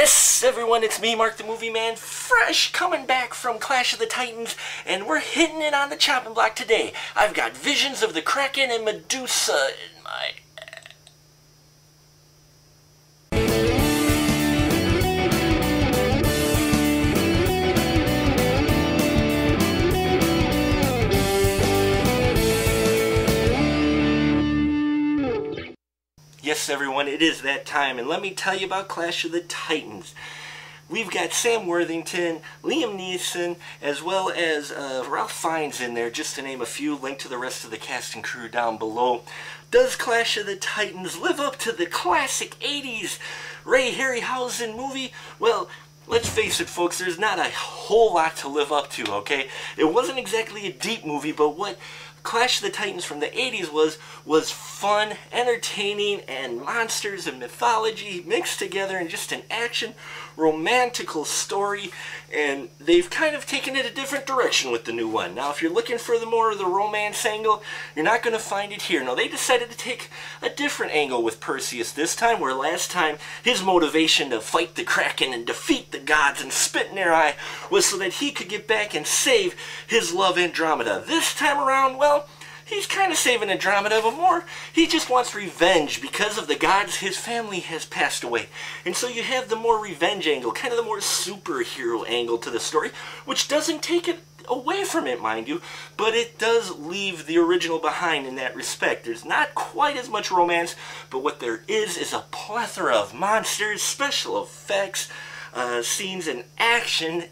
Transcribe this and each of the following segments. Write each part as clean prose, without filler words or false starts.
Yes, everyone, it's me, Mark the Movie Man, fresh coming back from Clash of the Titans, and we're hitting it on the chopping block today. I've got visions of the Kraken and Medusa in my... Yes, everyone, it is that time, and let me tell you about Clash of the Titans. We've got Sam Worthington, Liam Neeson, as well as Ralph Fiennes in there, just to name a few. Link to the rest of the cast and crew down below. Does Clash of the Titans live up to the classic 80s Ray Harryhausen movie? Well, let's face it, folks, there's not a whole lot to live up to, okay? It wasn't exactly a deep movie, but what Clash of the Titans from the 80s was fun, entertaining, and monsters and mythology mixed together in just an action, romantical story, and they've kind of taken it a different direction with the new one. Now, if you're looking for the more of the romance angle, you're not going to find it here. No, they decided to take a different angle with Perseus this time, where last time his motivation to fight the Kraken and defeat the gods and spit in their eye was so that he could get back and save his love Andromeda. This time around, well, he's kind of saving Andromeda, but more, he just wants revenge because of the gods. His family has passed away. And so you have the more revenge angle, kind of the more superhero angle to the story, which doesn't take it away from it, mind you, but it does leave the original behind in that respect. There's not quite as much romance, but what there is a plethora of monsters, special effects, scenes, and action.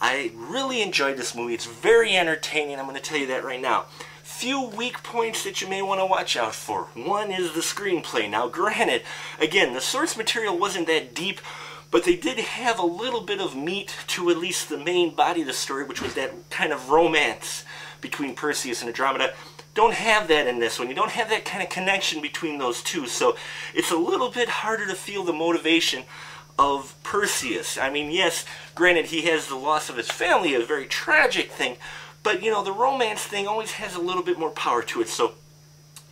I really enjoyed this movie. It's very entertaining. I'm going to tell you that right now. Few weak points that you may want to watch out for. One is the screenplay. Now, granted, again, the source material wasn't that deep, but they did have a little bit of meat to at least the main body of the story, which was that kind of romance between Perseus and Andromeda. Don't have that in this one. You don't have that kind of connection between those two, so it's a little bit harder to feel the motivation of Perseus. I mean, yes, granted, he has the loss of his family, a very tragic thing, but, you know, the romance thing always has a little bit more power to it, so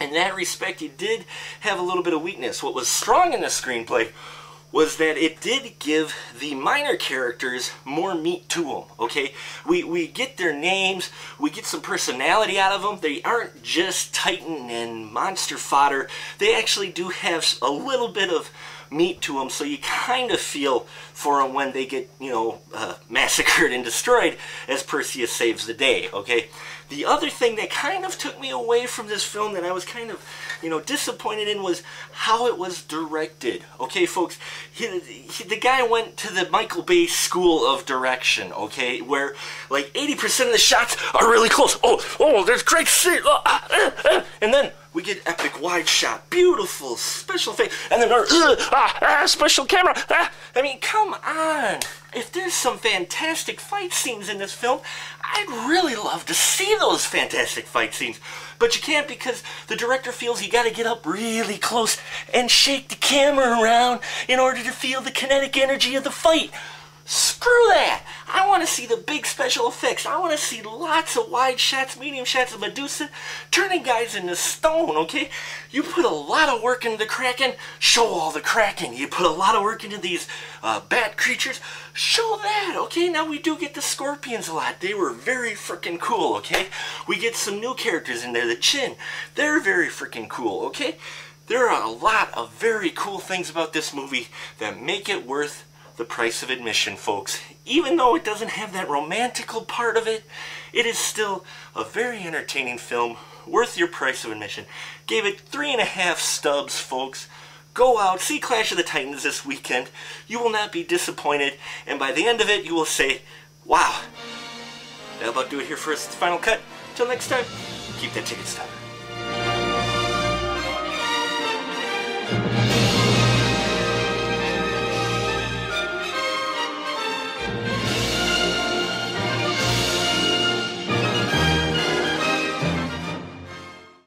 in that respect, you did have a little bit of weakness. What was strong in the screenplay was that it did give the minor characters more meat to them, okay? We get their names, we get some personality out of them. They aren't just Titan and monster fodder. They actually do have a little bit of meat to them, so you kind of feel for them when they get, you know, massacred and destroyed as Perseus saves the day, okay? The other thing that kind of took me away from this film that I was kind of, you know, disappointed in was how it was directed. Okay, folks, the guy went to the Michael Bay School of Direction, okay, where like 80% of the shots are really close. Oh, there's great scene. And then we get epic wide shot, beautiful special effects, and then special camera. I mean, come on. If there's some fantastic fight scenes in this film, I'd really love to see those fantastic fight scenes. But you can't, because the director feels you gotta get up really close and shake the camera around in order to feel the kinetic energy of the fight. Screw that! I want to see the big special effects. I want to see lots of wide shots, medium shots of Medusa turning guys into stone, okay? You put a lot of work into the Kraken, show all the Kraken. You put a lot of work into these bat creatures, show that, okay? Now we do get the scorpions a lot. They were very freaking cool, okay? We get some new characters in there, the Chin. They're very freaking cool, okay? There are a lot of very cool things about this movie that make it worth the price of admission, folks. Even though it doesn't have that romantical part of it, it is still a very entertaining film, worth your price of admission. Gave it 3.5 stubs, folks. Go out, see Clash of the Titans this weekend. You will not be disappointed, and by the end of it, you will say, wow. That'll about do it here for us. Final cut. Till next time, keep that ticket stubber.